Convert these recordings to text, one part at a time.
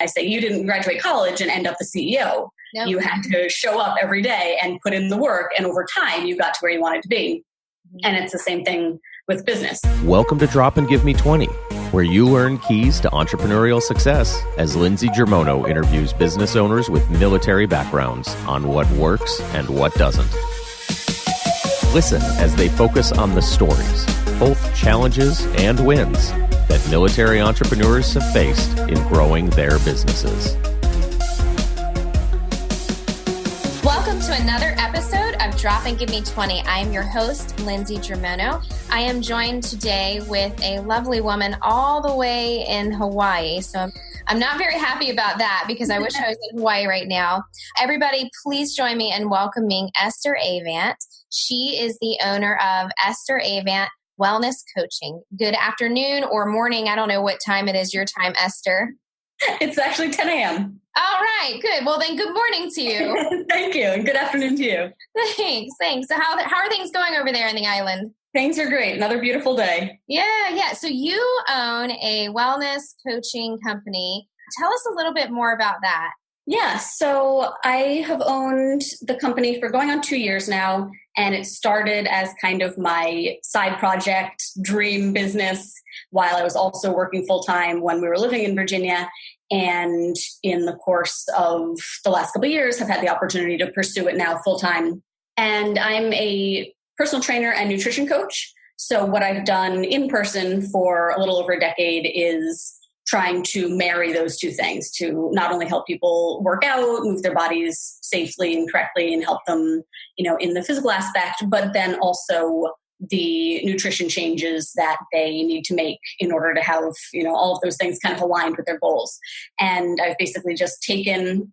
I say, you didn't graduate college and end up the CEO. Nope. You had to show up every day and put in the work. And over time, you got to where you wanted to be. And it's the same thing with business. Welcome to Drop and Give Me 20, where you learn keys to entrepreneurial success as Lindsey Germono interviews business owners with military backgrounds on what works and what doesn't. Listen as they focus on the stories, both challenges and wins, that military entrepreneurs have faced in growing their businesses. Welcome to another episode of Drop and Give Me 20. I am your host, Lindsey Germono. I am joined today with a lovely woman all the way in Hawaii. So I'm not very happy about that because I wish I was in Hawaii right now. Everybody, please join me in welcoming Esther Avant. She is the owner of Esther Avant Wellness Coaching. Good afternoon or morning. I don't know what time it is your time, Esther. It's actually 10 a.m. All right, good. Well, then good morning to you. Thank you. And good afternoon to you. Thanks. So how are things going over there in the island? Things are great. Another beautiful day. Yeah. So you own a wellness coaching company. Tell us a little bit more about that. Yeah. So I have owned the company for going on 2 years now. And it started as kind of my side project, dream business, while I was also working full-time when we were living in Virginia. And in the course of the last couple of years, have had the opportunity to pursue it now full-time. And I'm a personal trainer and nutrition coach. So what I've done in person for a little over a decade is trying to marry those two things to not only help people work out, move their bodies safely and correctly and help them, in the physical aspect, but then also the nutrition changes that they need to make in order to have, all of those things kind of aligned with their goals. And I've basically just taken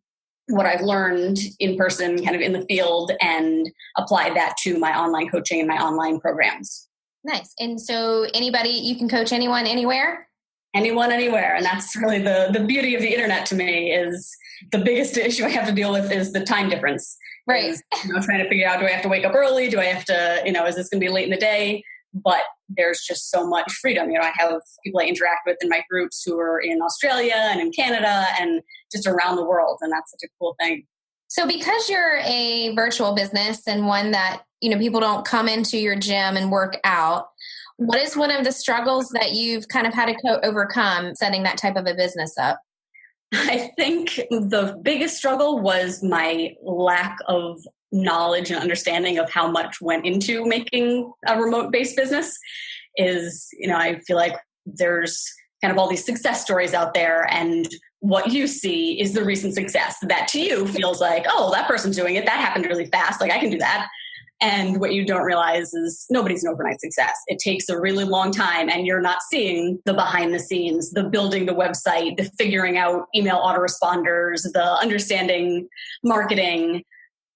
what I've learned in person, kind of in the field, and applied that to my online coaching and my online programs. Nice. And so you can coach anyone, anywhere? Anyone, anywhere. And that's really the beauty of the internet to me. Is the biggest issue I have to deal with is the time difference. Right. Is, trying to figure out, do I have to wake up early? Do I have to, is this going to be late in the day? But there's just so much freedom. I have people I interact with in my groups who are in Australia and in Canada and just around the world. And that's such a cool thing. So because you're a virtual business and one that, people don't come into your gym and work out, what is one of the struggles that you've kind of had to overcome setting that type of a business up? I think the biggest struggle was my lack of knowledge and understanding of how much went into making a remote-based business. I feel like there's kind of all these success stories out there, and what you see is the recent success that to you feels like, oh, that person's doing it. That happened really fast. Like, I can do that. And what you don't realize is nobody's an overnight success. It takes a really long time, and you're not seeing the behind the scenes, the building the website, the figuring out email autoresponders, the understanding marketing.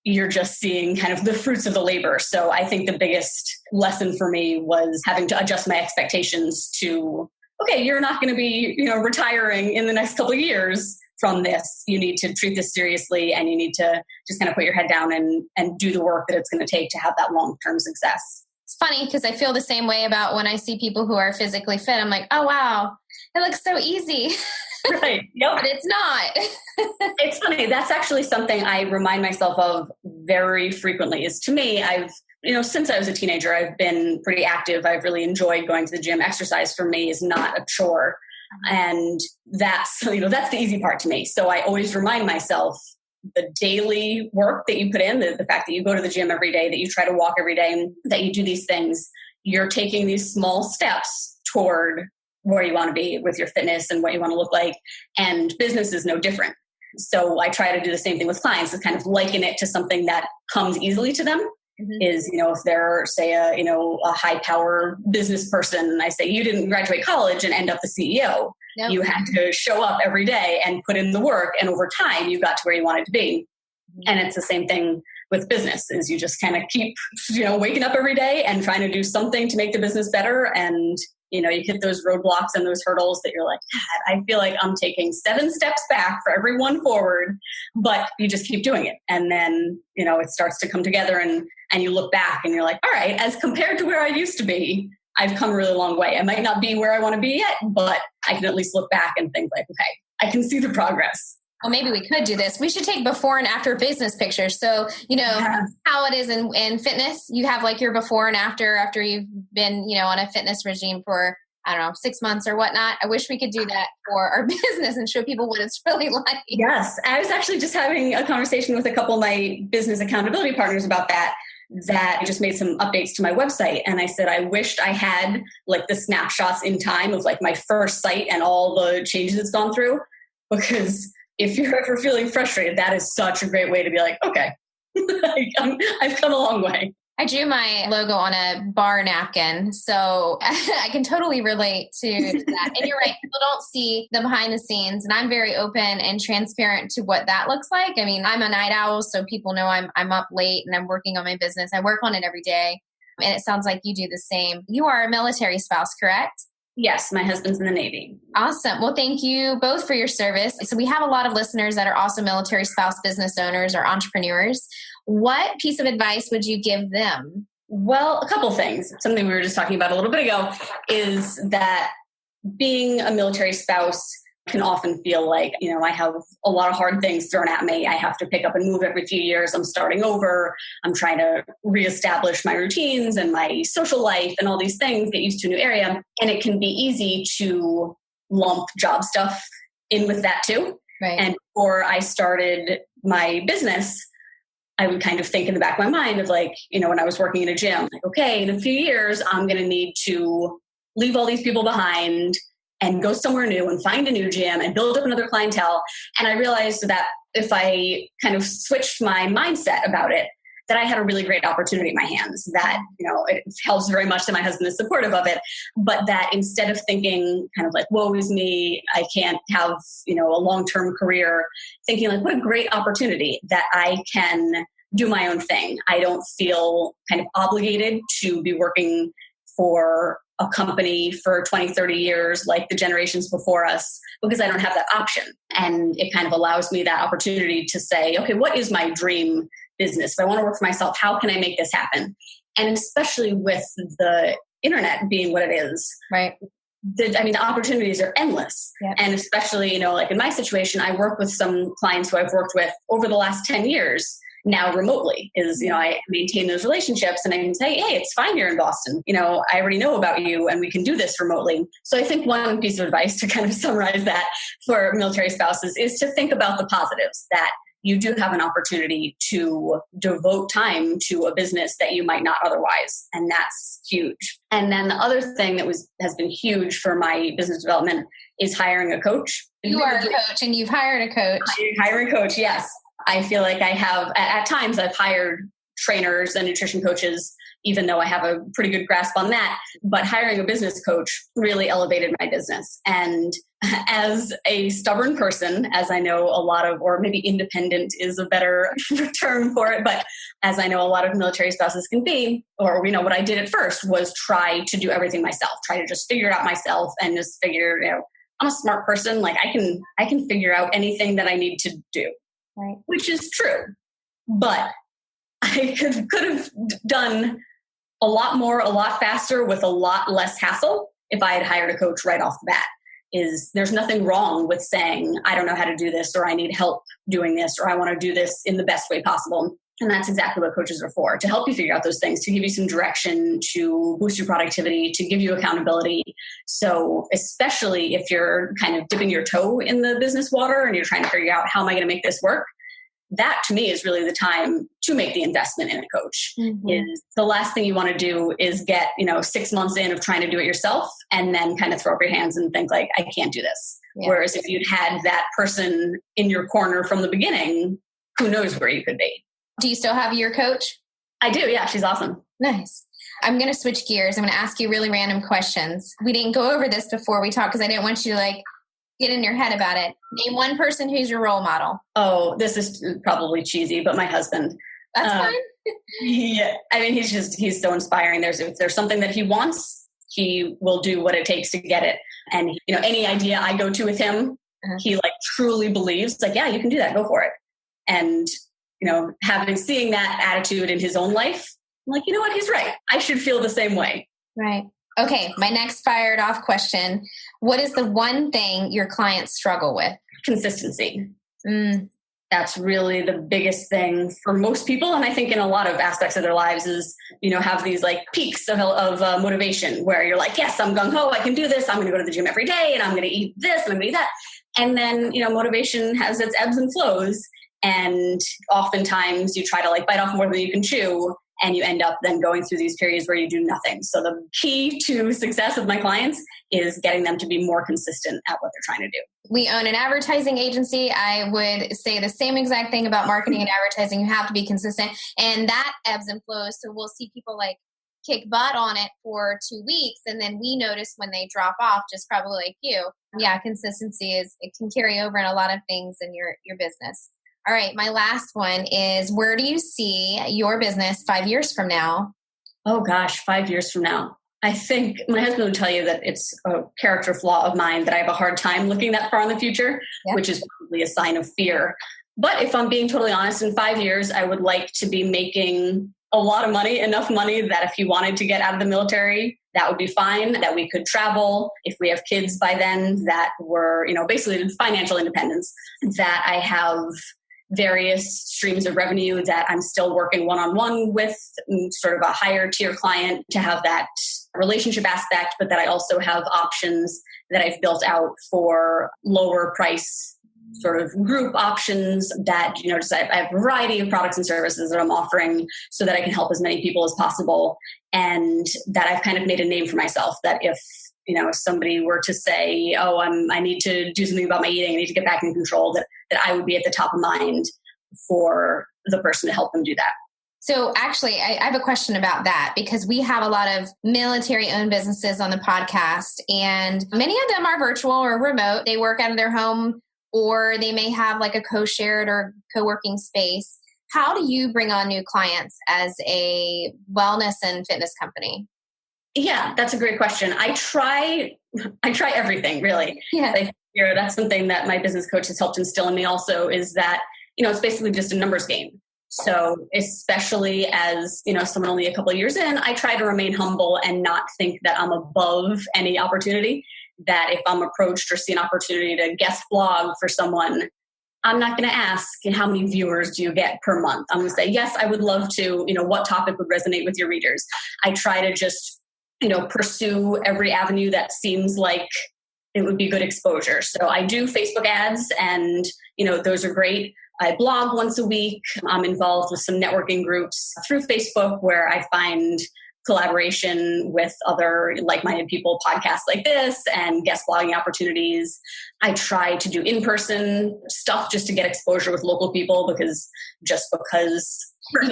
You're just seeing kind of the fruits of the labor. So I think the biggest lesson for me was having to adjust my expectations to, okay, you're not going to be, retiring in the next couple of years from this. You need to treat this seriously, and you need to just kind of put your head down and do the work that it's going to take to have that long-term success. It's funny because I feel the same way about when I see people who are physically fit. I'm like, oh, wow, it looks so easy. Right. Yep. But it's not. It's funny. That's actually something I remind myself of very frequently. Is to me, I've, since I was a teenager, I've been pretty active. I've really enjoyed going to the gym. Exercise for me is not a chore. And that's the easy part to me. So I always remind myself the daily work that you put in, the fact that you go to the gym every day, that you try to walk every day, and that you do these things, you're taking these small steps toward where you want to be with your fitness and what you want to look like. And business is no different. So I try to do the same thing with clients, to kind of liken it to something that comes easily to them. Mm-hmm. Is, if they're, say, a high power business person, I say, you didn't graduate college and end up the CEO. Nope. You had to show up every day and put in the work. And over time, you got to where you wanted to be. Mm-hmm. And it's the same thing with business, is you just kind of keep, waking up every day and trying to do something to make the business better. And, you hit those roadblocks and those hurdles that you're like, God, I feel like I'm taking 7 steps back for every one forward, but you just keep doing it. And then, it starts to come together, and you look back and you're like, all right, as compared to where I used to be, I've come a really long way. I might not be where I want to be yet, but I can at least look back and think like, okay, I can see the progress. Well, maybe we could do this. We should take before and after business pictures. So, how it is in fitness, you have like your before and after you've been, on a fitness regime for, 6 months or whatnot. I wish we could do that for our business and show people what it's really like. Yes. I was actually just having a conversation with a couple of my business accountability partners about that I just made some updates to my website. And I said, I wished I had like the snapshots in time of like my first site and all the changes it's gone through, because if you're ever feeling frustrated, that is such a great way to be like, okay, I've come a long way. I drew my logo on a bar napkin, so I can totally relate to that. And you're right, people don't see the behind the scenes, and I'm very open and transparent to what that looks like. I mean, I'm a night owl, so people know I'm up late and I'm working on my business. I work on it every day, and it sounds like you do the same. You are a military spouse, correct? Yes, my husband's in the Navy. Awesome. Well, thank you both for your service. So we have a lot of listeners that are also military spouse business owners or entrepreneurs. What piece of advice would you give them? Well, a couple things. Something we were just talking about a little bit ago is that being a military spouse can often feel like, I have a lot of hard things thrown at me. I have to pick up and move every few years. I'm starting over. I'm trying to reestablish my routines and my social life and all these things, get used to a new area. And it can be easy to lump job stuff in with that too. Right. And before I started my business, I would kind of think in the back of my mind of like, when I was working in a gym, like, okay, in a few years, I'm going to need to leave all these people behind and go somewhere new and find a new gym and build up another clientele. And I realized that if I kind of switched my mindset about it, that I had a really great opportunity in my hands, that, it helps very much that my husband is supportive of it, but that instead of thinking kind of like, woe is me, I can't have, a long-term career, thinking like, what a great opportunity that I can do my own thing. I don't feel kind of obligated to be working for a company for 20, 30 years like the generations before us, because I don't have that option. And it kind of allows me that opportunity to say, okay, what is my dream business? If I want to work for myself, how can I make this happen? And especially with the internet being what it is, right? The opportunities are endless. Yep. And especially, like in my situation, I work with some clients who I've worked with over the last 10 years now remotely. I maintain those relationships and I can say, hey, it's fine here in Boston. I already know about you and we can do this remotely. So I think one piece of advice to kind of summarize that for military spouses is to think about the positives, that you do have an opportunity to devote time to a business that you might not otherwise. And that's huge. And then the other thing that has been huge for my business development is hiring a coach. You are a coach and you've hired a coach. Hiring a coach, yes. I feel like I have, at times I've hired trainers and nutrition coaches, even though I have a pretty good grasp on that. But hiring a business coach really elevated my business. And as a stubborn person, as I know a lot of, or maybe independent is a better term for it, but as I know a lot of military spouses can be, or what I did at first was try to do everything myself, try to just figure it out myself and just figure, I'm a smart person. Like I can figure out anything that I need to do. Right. Which is true. But I could have done a lot more, a lot faster with a lot less hassle if I had hired a coach right off the bat. There's nothing wrong with saying, I don't know how to do this, or I need help doing this, or I want to do this in the best way possible. And that's exactly what coaches are for, to help you figure out those things, to give you some direction, to boost your productivity, to give you accountability. So especially if you're kind of dipping your toe in the business water and you're trying to figure out, how am I going to make this work? That to me is really the time to make the investment in a coach. Mm-hmm. Is the last thing you want to do is get, 6 months in of trying to do it yourself and then kind of throw up your hands and think like, I can't do this. Yeah. Whereas if you'd had that person in your corner from the beginning, who knows where you could be. Do you still have your coach? I do. Yeah. She's awesome. Nice. I'm going to switch gears. I'm going to ask you really random questions. We didn't go over this before we talked because I didn't want you to get in your head about it. Name one person who's your role model. Oh, this is probably cheesy, but my husband. That's fine. Yeah. I mean, he's so inspiring. If there's something that he wants, he will do what it takes to get it. And, any idea I go to with him, he truly believes yeah, you can do that. Go for it. And, seeing that attitude in his own life, I'm like, you know what? He's right. I should feel the same way. Right. Okay. My next fired off question. What is the one thing your clients struggle with? consistency. That's really the biggest thing for most people. And I think in a lot of aspects of their lives is, have these like peaks of motivation where you're like, yes, I'm gung ho, I can do this. I'm going to go to the gym every day and I'm going to eat this and I'm going to eat that. And then, motivation has its ebbs and flows. And oftentimes you try to like bite off more than you can chew. And you end up then going through these periods where you do nothing. So the key to success with my clients is getting them to be more consistent at what they're trying to do. We own an advertising agency. I would say the same exact thing about marketing and advertising. You have to be consistent, and that ebbs and flows. So we'll see people like kick butt on it for 2 weeks, and then we notice when they drop off, just probably like you. Yeah, consistency it can carry over in a lot of things in your business. All right, my last one is, where do you see your business 5 years from now? Oh gosh, 5 years from now. I think my husband would tell you that it's a character flaw of mine that I have a hard time looking that far in the future, which is probably a sign of fear. But if I'm being totally honest, in 5 years, I would like to be making a lot of money, enough money that if he wanted to get out of the military, that would be fine, that we could travel. If we have kids by then, that were, basically financial independence, that I have various streams of revenue that I'm still working one-on-one with sort of a higher tier client to have that relationship aspect, but that I also have options that I've built out for lower price sort of group options that, just I have a variety of products and services that I'm offering so that I can help as many people as possible. And that I've kind of made a name for myself, that if somebody were to say, I need to do something about my eating, I need to get back in control, that I would be at the top of mind for the person to help them do that. So actually, I have a question about that, because we have a lot of military-owned businesses on the podcast, and many of them are virtual or remote. They work out of their home, or they may have like a co-shared or co-working space. How do you bring on new clients as a wellness and fitness company? Yeah, that's a great question. I try everything, really. Yeah. That's something that my business coach has helped instill in me also, is that, it's basically just a numbers game. So especially as, someone only a couple of years in, I try to remain humble and not think that I'm above any opportunity, that if I'm approached or see an opportunity to guest blog for someone, I'm not going to ask, how many viewers do you get per month? I'm going to say, yes, I would love to, what topic would resonate with your readers? I try to just, pursue every avenue that seems like it would be good exposure. So I do Facebook ads, and, those are great. I blog once a week. I'm involved with some networking groups through Facebook where I find collaboration with other like-minded people, podcasts like this, and guest blogging opportunities. I try to do in-person stuff just to get exposure with local people, because you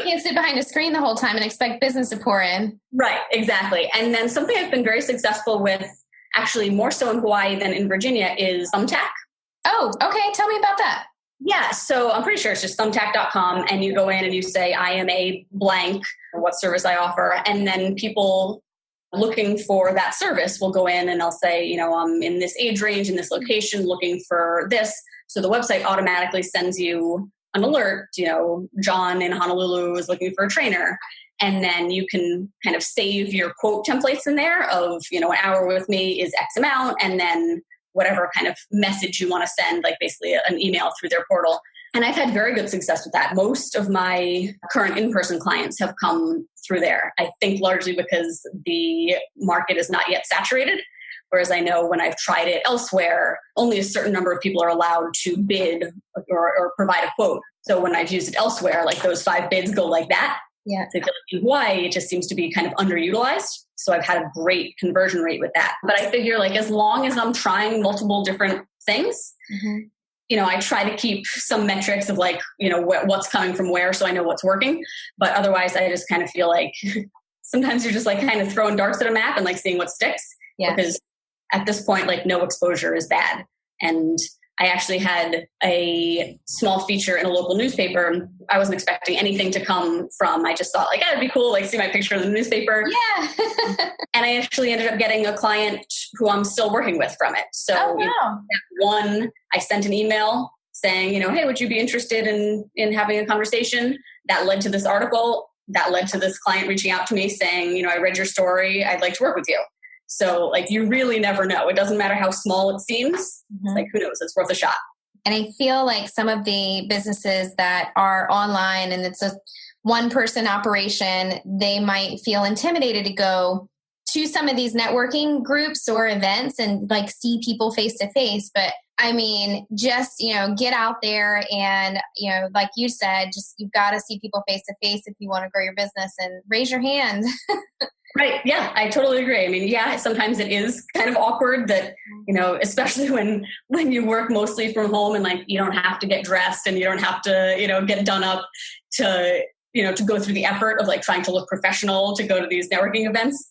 can't sit behind a screen the whole time and expect business to pour in. Right, exactly. And then something I've been very successful with, actually more so in Hawaii than in Virginia, is Thumbtack. Oh, okay. Tell me about that. Yeah, so I'm pretty sure it's just thumbtack.com, and you go in and you say, I am a blank, or what service I offer. And then people looking for that service will go in and they'll say, I'm in this age range, in this location, looking for this. So the website automatically sends you an alert, John in Honolulu is looking for a trainer. And then you can kind of save your quote templates in there of, an hour with me is X amount, and then whatever kind of message you want to send, like basically an email through their portal. And I've had very good success with that. Most of my current in-person clients have come through there. I think largely because the market is not yet saturated. Whereas I know when I've tried it elsewhere, only a certain number of people are allowed to bid or provide a quote. So when I've used it elsewhere, like those 5 bids go like that. Yeah. So I feel like in Hawaii, it just seems to be kind of underutilized. So I've had a great conversion rate with that. But I figure as long as I'm trying multiple different things, I try to keep some metrics of what's coming from where, so I know what's working. But otherwise, I just kind of feel like sometimes you're just kind of throwing darts at a map and seeing what sticks. Yeah. Because at this point, no exposure is bad. And I actually had a small feature in a local newspaper. I wasn't expecting anything to come from. I just thought it'd be cool, see my picture in the newspaper. Yeah. And I actually ended up getting a client who I'm still working with from it. So one, I sent an email saying, hey, would you be interested in having a conversation? That led to this article. That led to this client reaching out to me saying, I read your story. I'd like to work with you. So you really never know. It doesn't matter how small it seems. Who knows? It's worth a shot. And I feel like some of the businesses that are online and it's a one-person operation, they might feel intimidated to go to some of these networking groups or events and like see people face to face. But I mean, just, get out there and, like you said, just you've got to see people face to face if you want to grow your business, and raise your hand. Right. Yeah, I totally agree. I mean, yeah, sometimes it is kind of awkward that, especially when you work mostly from home and like you don't have to get dressed and you don't have to, get done up to go through the effort of like trying to look professional to go to these networking events.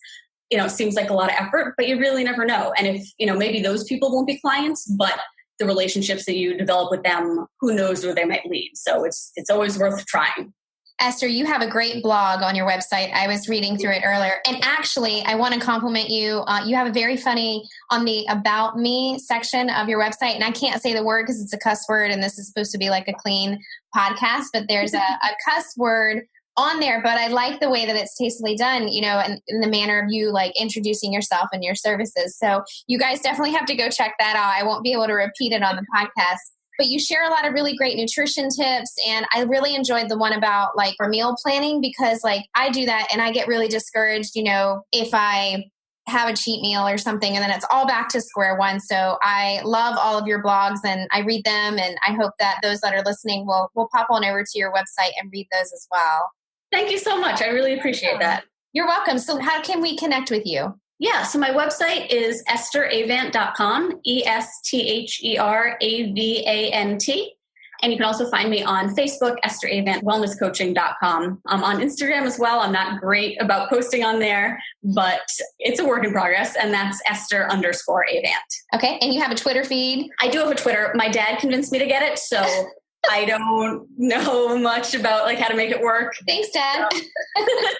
It seems like a lot of effort, but you really never know. And if, maybe those people won't be clients, but the relationships that you develop with them, who knows where they might lead. So it's always worth trying. Esther, you have a great blog on your website. I was reading through it earlier. And actually, I want to compliment you. You have a very funny, on the About Me section of your website, and I can't say the word because it's a cuss word, and this is supposed to be like a clean podcast, but there's a cuss word on there, but I like the way that it's tastefully done, and in the manner of you like introducing yourself and your services. So you guys definitely have to go check that out. I won't be able to repeat it on the podcast, but you share a lot of really great nutrition tips. And I really enjoyed the one about like for meal planning, because like I do that and I get really discouraged, if I have a cheat meal or something, and then it's all back to square one. So I love all of your blogs and I read them, and I hope that those that are listening will pop on over to your website and read those as well. Thank you so much. I really appreciate that. You're welcome. So how can we connect with you? Yeah. So my website is esteravant.com, ESTHERAVANT. And you can also find me on Facebook, Esther Avant Wellness Coaching.com. I'm on Instagram as well. I'm not great about posting on there, but it's a work in progress. And that's Esther_Avant. Okay. And you have a Twitter feed? I do have a Twitter. My dad convinced me to get it. So I don't know much about like how to make it work. Thanks, Dad.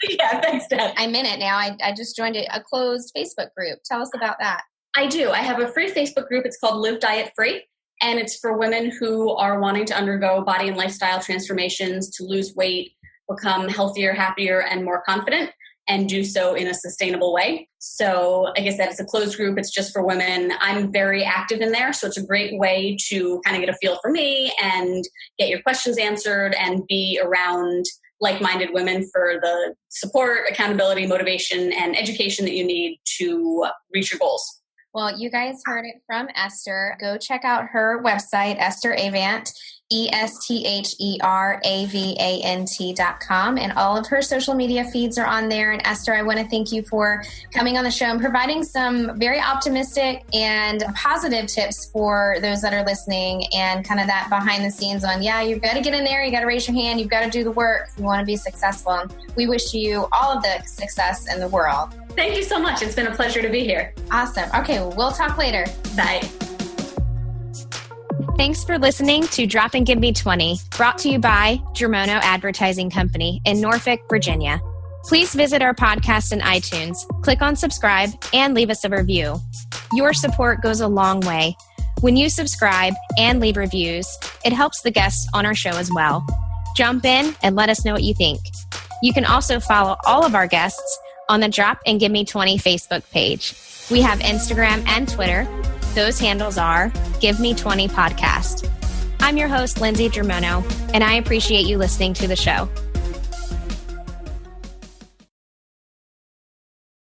Yeah, thanks, Dad. I'm in it now. I just joined a closed Facebook group. Tell us about that. I do. I have a free Facebook group. It's called Live Diet Free. And it's for women who are wanting to undergo body and lifestyle transformations, to lose weight, become healthier, happier, and more confident, and do so in a sustainable way. So like I said, it's a closed group. It's just for women. I'm very active in there. So it's a great way to kind of get a feel for me and get your questions answered and be around like-minded women for the support, accountability, motivation, and education that you need to reach your goals. Well, you guys heard it from Esther. Go check out her website, Esther Avant, ESTHERAVANT.com. And all of her social media feeds are on there. And Esther, I want to thank you for coming on the show and providing some very optimistic and positive tips for those that are listening, and kind of that behind the scenes on, you've got to get in there. You got to raise your hand. You've got to do the work. You want to be successful. And we wish you all of the success in the world. Thank you so much. It's been a pleasure to be here. Awesome. Okay, well, we'll talk later. Bye. Thanks for listening to Drop and Give Me 20, brought to you by Germono Advertising Company in Norfolk, Virginia. Please visit our podcast in iTunes, click on subscribe, and leave us a review. Your support goes a long way. When you subscribe and leave reviews, it helps the guests on our show as well. Jump in and let us know what you think. You can also follow all of our guests on the Drop and Give Me 20 Facebook page. We have Instagram and Twitter. Those handles are Give Me 20 Podcast. I'm your host, Lindsey Germono, and I appreciate you listening to the show.